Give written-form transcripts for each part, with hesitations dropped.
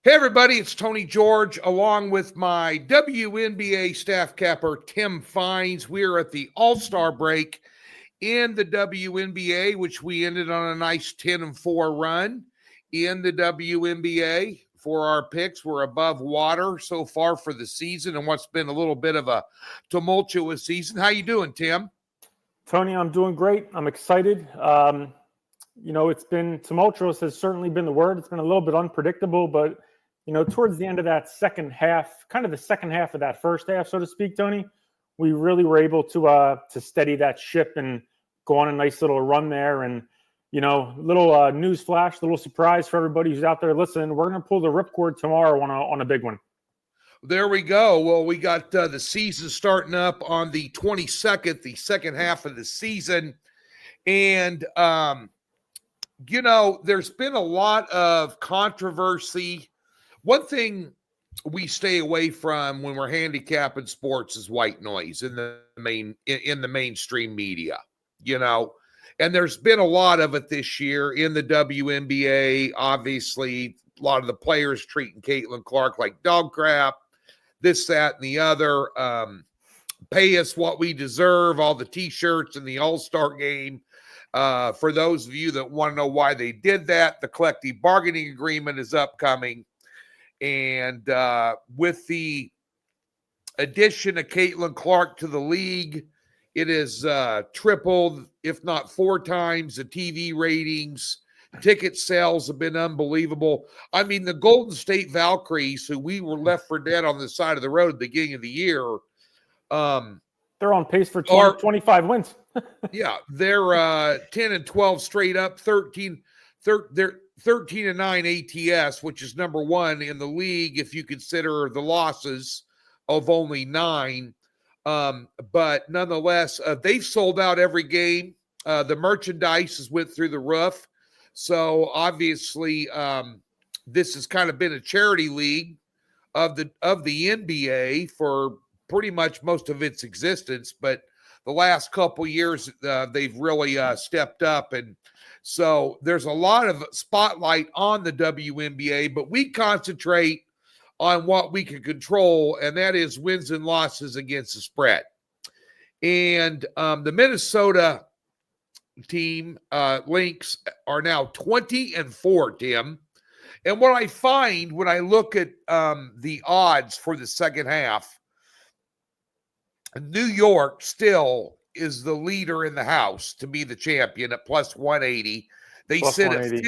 Hey, everybody, it's Tony George along with my WNBA staff capper, Tim Fynes. We're at the All-Star break in the WNBA, which we ended on a nice 10-4 run in the WNBA. For our picks, we're above water so far for the season and what's been a little bit of a tumultuous season. How you doing, Tim? Tony, I'm doing great. I'm excited. It's been tumultuous has certainly been the word. It's been a little bit unpredictable, but towards the end of that second half, kind of the second half of that first half, so to speak, Tony, we really were able to steady that ship and go on a nice little run there. And little news flash, little surprise for everybody who's out there listening. We're going to pull the ripcord tomorrow on a big one. There we go. Well, we got the season starting up on the 22nd, the second half of the season. And, there's been a lot of controversy. One thing we stay away from when we're handicapping sports is white noise in the mainstream media, and there's been a lot of it this year in the WNBA. Obviously, a lot of the players treating Caitlin Clark like dog crap, this, that, and the other. Pay us what we deserve, all the T-shirts in the All-Star game. For those of you that want to know why they did that, the collective bargaining agreement is upcoming. And with the addition of Caitlin Clark to the league, it has tripled, if not 4 times, the TV ratings. Ticket sales have been unbelievable. I mean, the Golden State Valkyries, who we were left for dead on the side of the road at the beginning of the year, they're on pace for 25 wins. Yeah, they're 10 and 12 straight up, 13 and 9 ATS, which is number 1 in the league if you consider the losses of only 9. But nonetheless, they've sold out every game. The merchandise has went through the roof. So obviously, this has kind of been a charity league of the NBA for pretty much most of its existence. But the last couple years, they've really stepped up. And so there's a lot of spotlight on the WNBA, but we concentrate on what we can control, and that is wins and losses against the spread. And the Minnesota team, Lynx, are now 20-4, Tim. And what I find when I look at the odds for the second half, New York still is the leader in the house to be the champion at plus 180. They plus sit 180.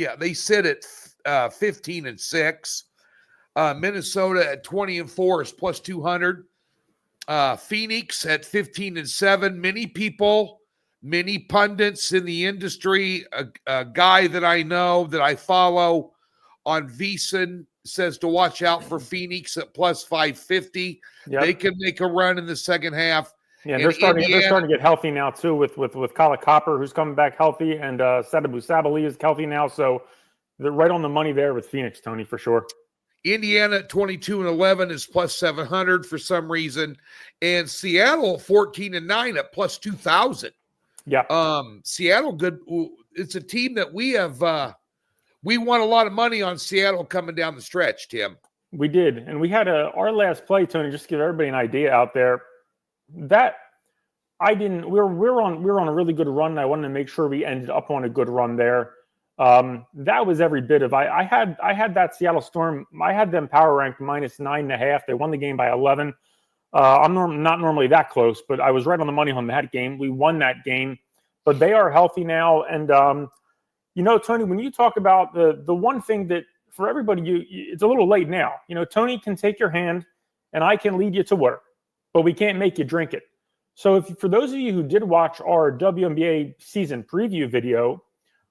at they sit at 15-6. Minnesota at 20-4 is plus 200. Phoenix at 15-7. Many pundits in the industry, a guy that I know that I follow on VSiN says to watch out for Phoenix at plus 550. Yep. They can make a run in the second half. Yeah, they're starting to get healthy now too with Kala Copper, who's coming back healthy, and Sadabu Sabali is healthy now. So they're right on the money there with Phoenix, Tony, for sure. Indiana at 22-11 is plus 700 for some reason, and Seattle 14-9 at plus 2,000. Yeah. Seattle good. It's a team that we have. We won a lot of money on Seattle coming down the stretch, Tim. We did, and we had our last play, Tony. Just to give everybody an idea out there, that I didn't. We're on a really good run. And I wanted to make sure we ended up on a good run there. That was every bit of. I had that Seattle Storm. I had them power ranked minus 9.5. They won the game by 11. I'm not normally that close, but I was right on the money on that game. We won that game, but they are healthy now. And Tony, when you talk about the one thing that for everybody, it's a little late now. Tony can take your hand, and I can lead you to work, but we can't make you drink it. So for those of you who did watch our WNBA season preview video,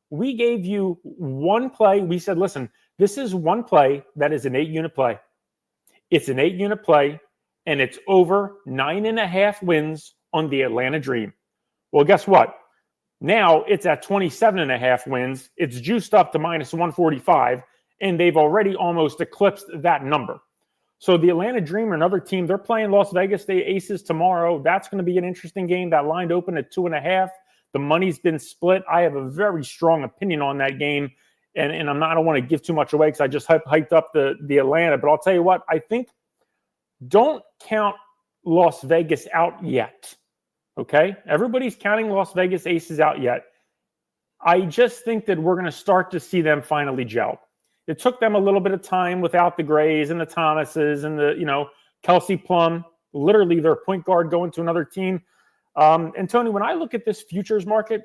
we gave you one play. We said, listen, this is one play that is an 8-unit play. It's an 8-unit play, and it's over 9.5 wins on the Atlanta Dream. Well, guess what? Now it's at 27.5 wins. It's juiced up to minus 145, and they've already almost eclipsed that number. So the Atlanta Dream are another team. They're playing Las Vegas State Aces tomorrow. That's going to be an interesting game. That lined open at 2.5. The money's been split. I have a very strong opinion on that game. and I don't want to give too much away because I just hyped up the Atlanta. But I'll tell you what, I think don't count Las Vegas out yet. Okay, everybody's counting Las Vegas Aces out yet. I just think that we're going to start to see them finally gel. It took them a little bit of time without the Grays and the Thomases and the Kelsey Plum, literally their point guard going to another team. And Tony, when I look at this futures market,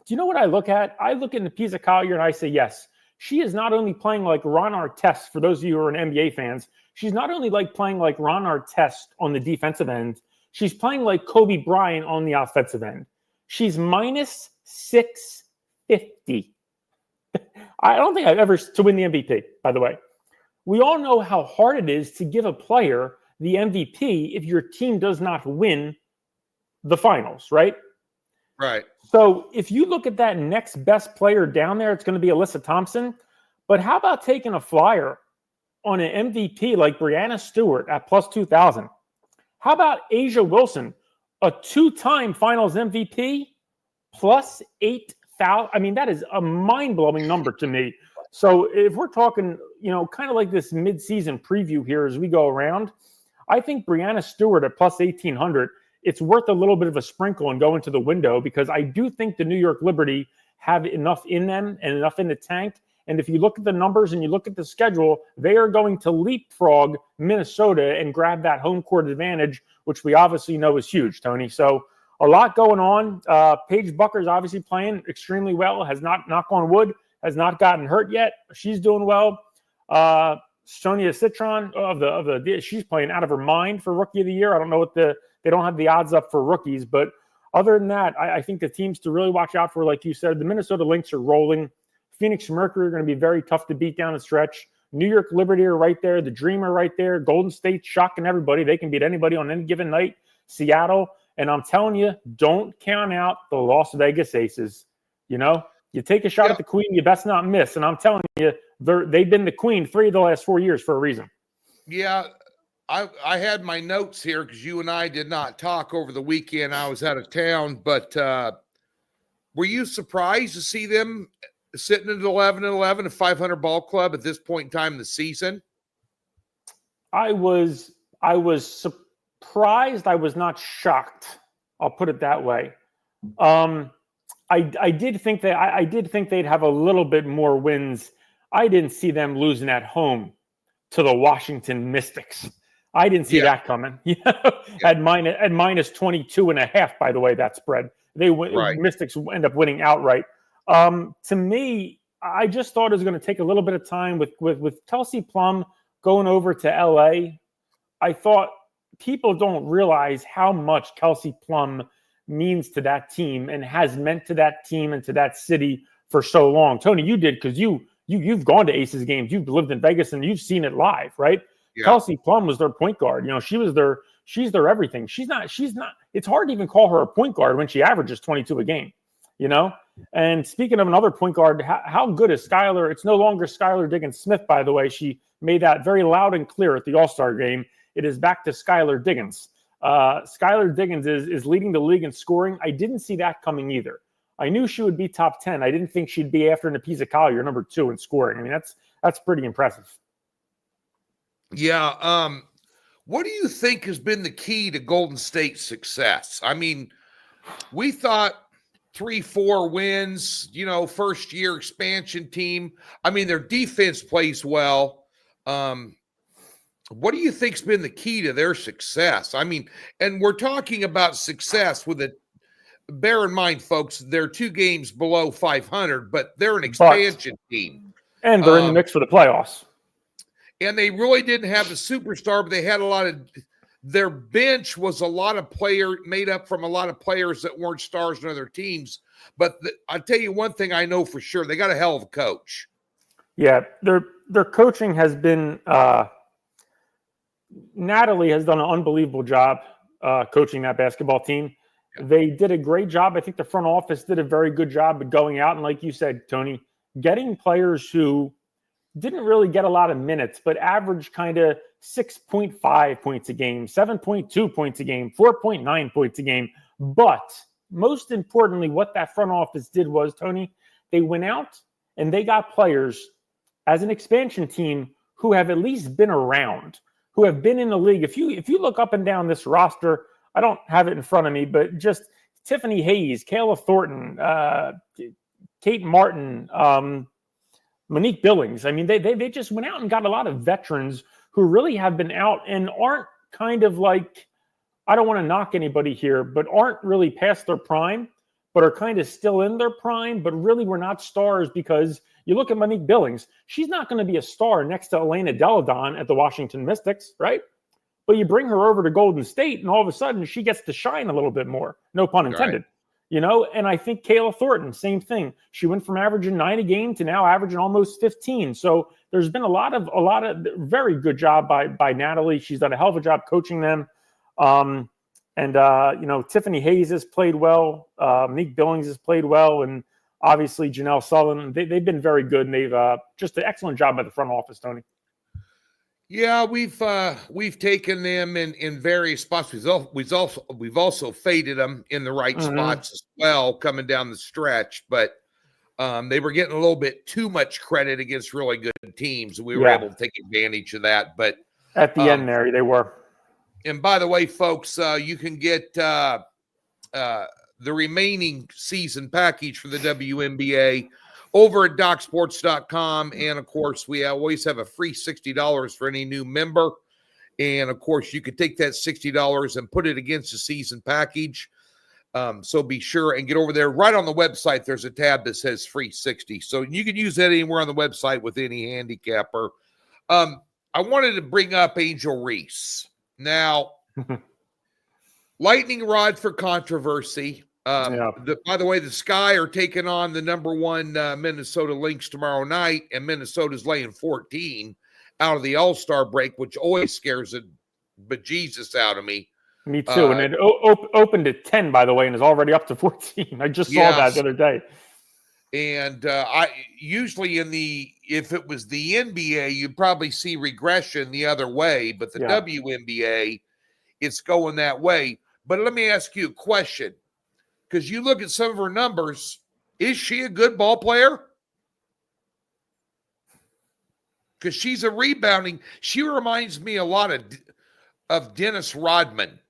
do you know what I look at? I look at Napisa Collier and I say, yes, she is not only playing like Ron Artest, for those of you who are NBA fans, she's not only like playing like Ron Artest on the defensive end, she's playing like Kobe Bryant on the offensive end. She's minus 650. I don't think I've ever to win the MVP, by the way. We all know how hard it is to give a player the MVP if your team does not win the finals, right? Right. So if you look at that next best player down there, it's going to be Alyssa Thompson. But how about taking a flyer on an MVP like Brianna Stewart at plus 2,000? How about Asia Wilson, a two-time finals MVP, plus 8,000? I mean, that is a mind-blowing number to me. So if we're talking, kind of like this mid-season preview here as we go around, I think Brianna Stewart at plus 1,800, it's worth a little bit of a sprinkle and go into the window because I do think the New York Liberty have enough in them and enough in the tank. And if you look at the numbers and you look at the schedule, they are going to leapfrog Minnesota and grab that home court advantage, which we obviously know is huge, Tony. So a lot going on. Paige Bucker's obviously playing extremely well, has not, knock on wood, has not gotten hurt yet. She's doing well. Sonia Citron she's playing out of her mind for Rookie of the Year. I don't know they don't have the odds up for rookies, but other than that, I think the teams to really watch out for, like you said, the Minnesota Lynx are rolling. Phoenix Mercury are going to be very tough to beat down the stretch. New York Liberty are right there. The Dream are right there. Golden State shocking everybody. They can beat anybody on any given night. Seattle. And I'm telling you, don't count out the Las Vegas Aces. You take a shot at the Queen, you best not miss. And I'm telling you, they've been the Queen 3 of the last 4 years for a reason. Yeah, I had my notes here because you and I did not talk over the weekend. I was out of town. But were you surprised to see them sitting at 11-11, a 500 ball club at this point in time in the season? I was surprised. I was not shocked. I'll put it that way. I did think they'd have a little bit more wins. I didn't see them losing at home to the Washington Mystics. I didn't see that coming. At minus 22.5, by the way, that spread. Mystics end up winning outright. To me, I just thought it was going to take a little bit of time with Kelsey Plum going over to LA. I thought people don't realize how much Kelsey Plum means to that team and has meant to that team and to that city for so long. Tony, you did because you've gone to Aces games. You've lived in Vegas and you've seen it live, right? Yeah. Kelsey Plum was their point guard. She's their everything. She's not, it's hard to even call her a point guard when she averages 22 a game, And speaking of another point guard, how good is Skylar? It's no longer Skylar Diggins-Smith, by the way. She made that very loud and clear at the All-Star game. It is back to Skylar Diggins. Skylar Diggins is leading the league in scoring. I didn't see that coming either. I knew she would be top 10. I didn't think she'd be after Napisa Collier, number 2 in scoring. I mean, that's pretty impressive. Yeah. What do you think has been the key to Golden State's success? I mean, we thought 3-4 wins, first year expansion team. I mean, their defense plays well. What do you think's been the key to their success? I mean, and we're talking about success with bear in mind, folks, they're 2 games below 500, but they're an expansion team. And they're in the mix for the playoffs. And they really didn't have a superstar, but they had a lot of their bench was made up from a lot of players that weren't stars in other teams. But I'll tell you one thing I know for sure, they got a hell of a coach. Yeah, their coaching has been Natalie has done an unbelievable job coaching that basketball team. Yeah. They did a great job. I think the front office did a very good job of going out and, like you said, Tony, getting players who didn't really get a lot of minutes, but averaged kind of 6.5 points a game, 7.2 points a game, 4.9 points a game. But most importantly, what that front office did was, Tony, they went out and they got players as an expansion team who have at least been around, who have been in the league. If you look up and down this roster, I don't have it in front of me, but just Tiffany Hayes, Kayla Thornton, Kate Martin, Monique Billings. I mean, they just went out and got a lot of veterans who really have been out and aren't kind of like, I don't want to knock anybody here, but aren't really past their prime, but are kind of still in their prime, but really were not stars. Because you look at Monique Billings, she's not going to be a star next to Elena Deladon at the Washington Mystics, right? But you bring her over to Golden State, and all of a sudden she gets to shine a little bit more. No pun intended. Right. You know, and I think Kayla Thornton, same thing. She went from averaging 9 a game to now averaging almost 15. So there's been a lot of very good job by Natalie. She's done a hell of a job coaching them. You know, Tiffany Hayes has played well. Monique Billings has played well. And obviously Janelle Sullivan, they've been very good. And they've just an excellent job by the front office, Tony. Yeah, we've taken them in various spots. We've also faded them in the right spots as well, coming down the stretch. But they were getting a little bit too much credit against really good teams. We were able to take advantage of that. But at the end there, they were. And by the way, folks, you can get the remaining season package for the WNBA over at DocSports.com. And, of course, we always have a free $60 for any new member. And, of course, you could take that $60 and put it against the season package. So be sure and get over there. Right on the website, there's a tab that says free 60. So you can use that anywhere on the website with any handicapper. I wanted to bring up Angel Reese. Now, lightning rod for controversy. By the way, the Sky are taking on the number 1 Minnesota Lynx tomorrow night, and Minnesota's laying 14 out of the All-Star break, which always scares the bejesus out of me. Me too. And it opened at 10, by the way, and is already up to 14. I just saw that the other day. And I usually if it was the NBA, you'd probably see regression the other way, but the WNBA, it's going that way. But let me ask you a question. Because you look at some of her numbers, is she a good ball player? Because she's a rebounding. She reminds me a lot of Dennis Rodman.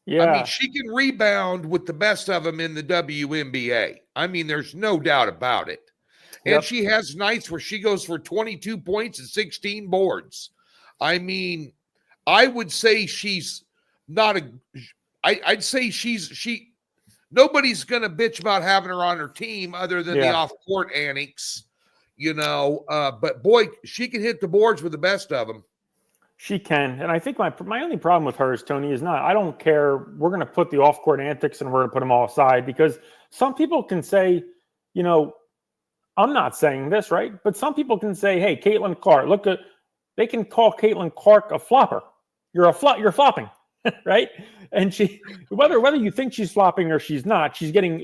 Yeah. I mean, she can rebound with the best of them in the WNBA. I mean, there's no doubt about it. And she has nights where she goes for 22 points and 16 boards. I mean, I would say she's not I'd say she nobody's going to bitch about having her on her team other than the off-court antics, you know. But, boy, she can hit the boards with the best of them. She can. And I think my only problem with her is, Tony, is not, I don't care. We're going to put the off-court antics and we're going to put them all aside, because some people can say, you know, I'm not saying this, right? But some people can say, hey, Caitlin Clark, they can call Caitlin Clark a flopper. You're flopping. Right? And she, whether you think she's flopping or she's not, she's getting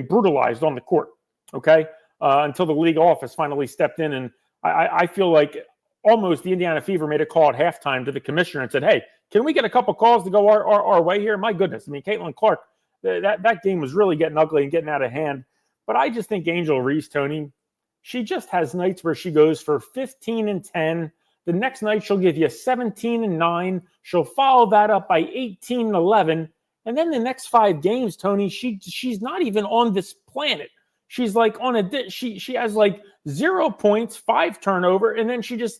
brutalized on the court. Okay. Until the league office finally stepped in. And I feel like almost the Indiana Fever made a call at halftime to the commissioner and said, hey, can we get a couple calls to go our way here? My goodness. I mean, Caitlin Clark, that game was really getting ugly and getting out of hand. But I just think Angel Reese, Tony, she just has nights where she goes for 15 and 10. The next night, she'll give you 17 and 9. She'll follow that up by 18 and 11. And then the next 5 games, Tony, she's not even on this planet. She's like she has like 0 points, 5 turnover. And then she's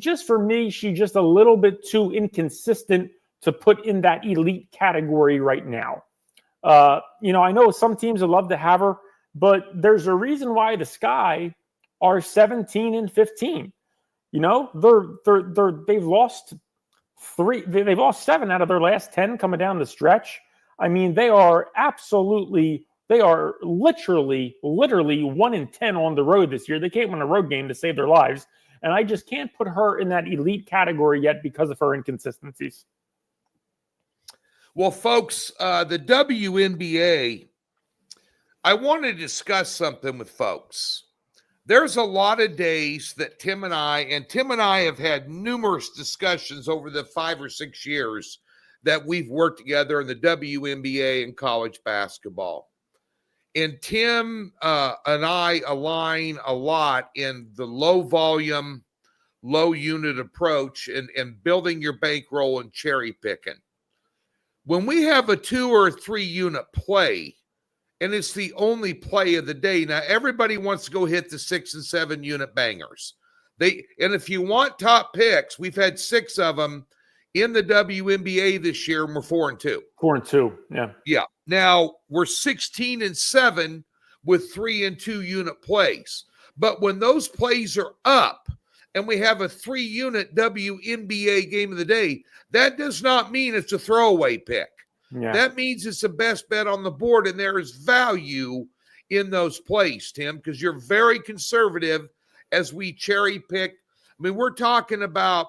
just, for me, she's just a little bit too inconsistent to put in that elite category right now. You know, I know some teams would love to have her, but there's a reason why the Sky are 17 and 15. You know, they've lost 3. They've lost 7 out of their last 10 coming down the stretch. I mean, they are literally 1 in 10 on the road this year. They can't win a road game to save their lives. And I just can't put her in that elite category yet because of her inconsistencies. Well, folks, the WNBA, I want to discuss something with folks. There's a lot of days that Tim and I have had numerous discussions over the 5 or 6 years that we've worked together in the WNBA and college basketball. And Tim and I align a lot in the low volume, low unit approach and building your bankroll and cherry picking. When we have a 2 or 3 unit play, and it's the only play of the day, now everybody wants to go hit the 6 and 7 unit bangers. And if you want top picks, we've had 6 of them in the WNBA this year, and we're 4-2. 4-2, yeah. Yeah. Now we're 16-7 with 3 and 2 unit plays. But when those plays are up and we have a 3 unit WNBA game of the day, that does not mean it's a throwaway pick. Yeah. That means it's the best bet on the board, and there is value in those plays, Tim, because you're very conservative as we cherry pick. I mean, we're talking about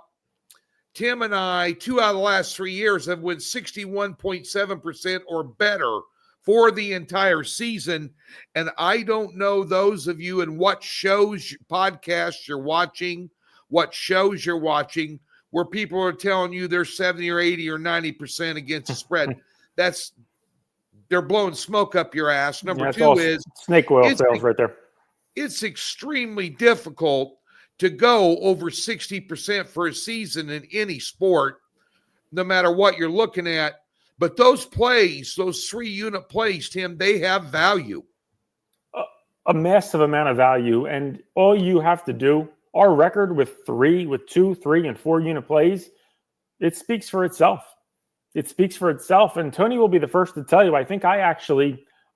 Tim and I, 2 out of the last 3 years have won 61.7% or better for the entire season. And I don't know those of you and what shows, podcasts you're watching, what shows you're watching, where people are telling you they're 70 or 80 or 90% against the spread. They're blowing smoke up your ass. Number 2 is snake oil sales right there. It's extremely difficult to go over 60% for a season in any sport, no matter what you're looking at. But those plays, those 3 unit plays, Tim, they have value. A massive amount of value. And all you have to do, our record with 2, 3, and 4 unit plays, it speaks for itself. It speaks for itself. And Tony will be the first to tell you, I think I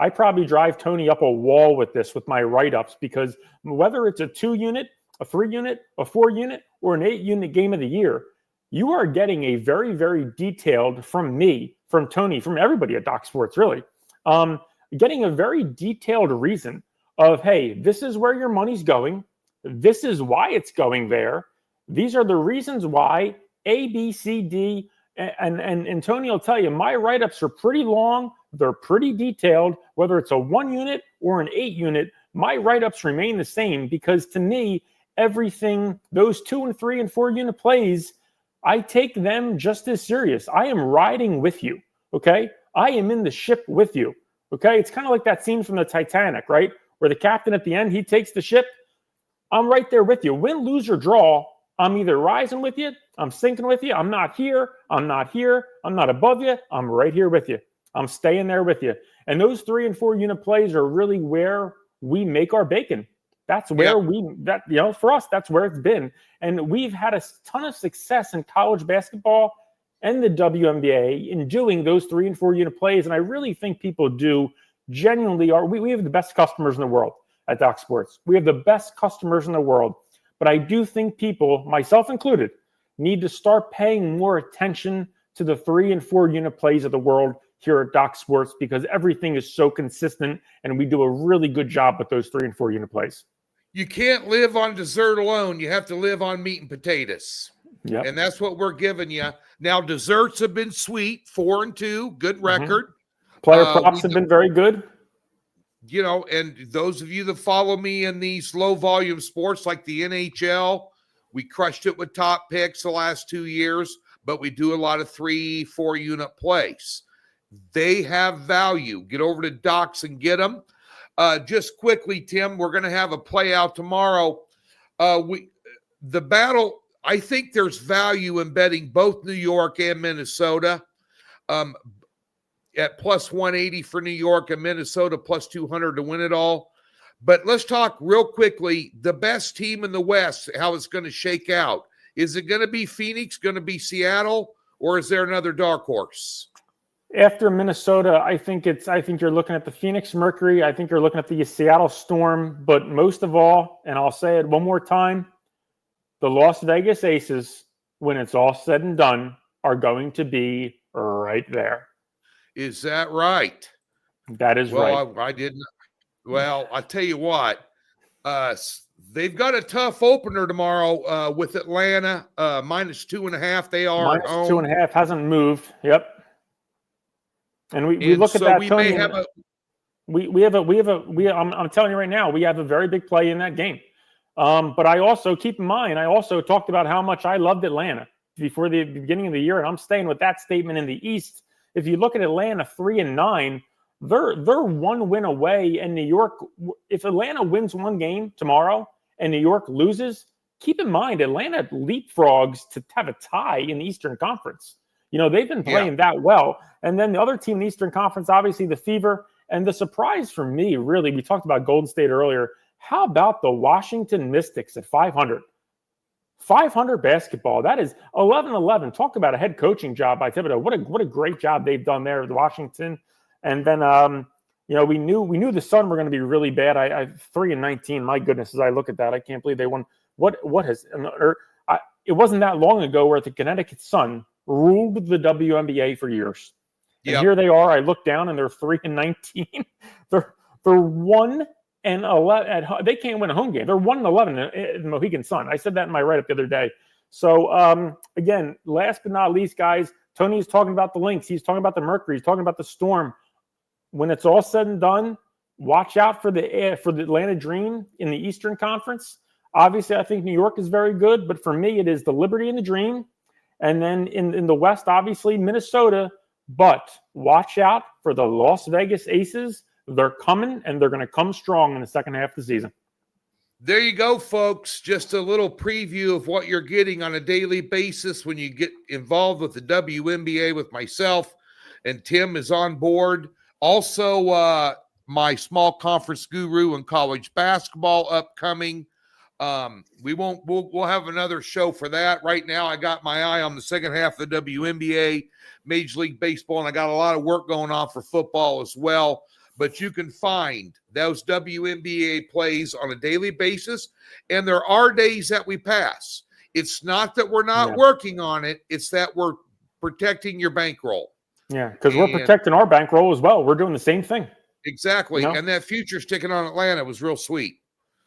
probably drive Tony up a wall with this, with my write-ups, because whether it's a 2 unit, a 3 unit, a 4 unit, or an 8 unit game of the year, you are getting a very, very detailed, from me, from Tony, from everybody at Doc Sports, really, getting a very detailed reason of, hey, this is where your money's going. This is why it's going there. These are the reasons why, A, B, C, D, and Tony will tell you, my write-ups are pretty long. They're pretty detailed. Whether it's a 1 unit or an 8 unit, my write-ups remain the same, because to me, everything, those 2 and 3 and 4 unit plays, I take them just as serious. I am riding with you, okay? I am in the ship with you, okay? It's kind of like that scene from the Titanic, right? Where the captain at the end, he takes the ship. I'm right there with you. Win, lose, or draw, I'm either rising with you, I'm sinking with you, I'm not here, I'm not here, I'm not above you, I'm right here with you. I'm staying there with you. And those 3 and 4 unit plays are really where we make our bacon. That's where for us, that's where it's been. And we've had a ton of success in college basketball and the WNBA in doing those 3 and 4 unit plays. And I really think people do genuinely we have the best customers in the world at Doc Sports. We have the best customers in the world. But I do think people, myself included, need to start paying more attention to the 3 and 4 unit plays of the world here at Doc Sports, because everything is so consistent and we do a really good job with those 3 and 4 unit plays. You can't live on dessert alone. You have to live on meat and potatoes. Yeah. And that's what we're giving you. Now, desserts have been sweet, 4 and 2, good record. Player props have been very good. You know, and those of you that follow me in these low volume sports like the NHL, we crushed it with top picks the last 2 years, but we do a lot of 3, 4 unit plays. They have value. Get over to Docs and get them. Just quickly, Tim, we're going to have a play out tomorrow. The battle, I think there's value in betting both New York and Minnesota at plus 180 for New York and Minnesota plus 200 to win it all. But let's talk real quickly, the best team in the West, how it's going to shake out. Is it going to be Phoenix, going to be Seattle, or is there another dark horse? After Minnesota, I think you're looking at the Phoenix Mercury. I think you're looking at the Seattle Storm. But most of all, and I'll say it one more time, the Las Vegas Aces, when it's all said and done, are going to be right there. Is that right? That is right. I didn't. Well, I'll tell you what. They've got a tough opener tomorrow with Atlanta, minus 2.5. They are minus 2.5 hasn't moved. Yep. And we look at that. We Tony, may have a. I'm telling you right now, we have a very big play in that game. But I also keep in mind, I also talked about how much I loved Atlanta before the beginning of the year, and I'm staying with that statement in the East. If you look at Atlanta 3-9, They're one win away, and New York. If Atlanta wins one game tomorrow and New York loses, keep in mind Atlanta leapfrogs to have a tie in the Eastern Conference. They've been playing that well. And then the other team in the Eastern Conference, obviously the Fever. And the surprise for me, really, we talked about Golden State earlier. How about the Washington Mystics at 500? 500 basketball. That is 11-11. Talk about a head coaching job by Thibodeau. What a great job they've done there with Washington. And then we knew the Sun were going to be really bad. I 3-19. My goodness, as I look at that, I can't believe they won. It wasn't that long ago where the Connecticut Sun ruled the WNBA for years. And here they are. I look down and they're 3-19. They're 1-11. They can't win a home game. They're 1-11 in Mohegan Sun. I said that in my write-up the other day. So again, last but not least, guys, Tony's talking about the Lynx. He's talking about the Mercury. He's talking about the Storm. When it's all said and done, watch out for the Atlanta Dream in the Eastern Conference. Obviously, I think New York is very good, but for me, it is the Liberty and the Dream. And then in the West, obviously, Minnesota. But watch out for the Las Vegas Aces. They're coming, and they're going to come strong in the second half of the season. There you go, folks. Just a little preview of what you're getting on a daily basis when you get involved with the WNBA with myself, and Tim is on board. Also, my small conference guru in college basketball upcoming. We'll have another show for that. Right now, I got my eye on the second half of the WNBA, Major League Baseball, and I got a lot of work going on for football as well. But you can find those WNBA plays on a daily basis, and there are days that we pass. It's not that we're not working on it. It's that we're protecting your bankroll. Yeah, because we're protecting our bankroll as well. We're doing the same thing. Exactly. And that futures ticket on Atlanta was real sweet.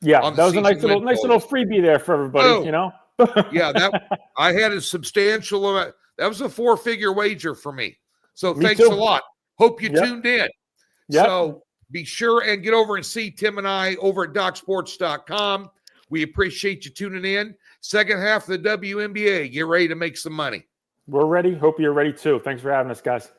Yeah, that was a nice little freebie there for everybody, that I had a substantial amount. That was a 4-figure wager for me. So thanks a lot. Hope you tuned in. Yep. So be sure and get over and see Tim and I over at DocSports.com. We appreciate you tuning in. Second half of the WNBA. Get ready to make some money. We're ready. Hope you're ready too. Thanks for having us, guys.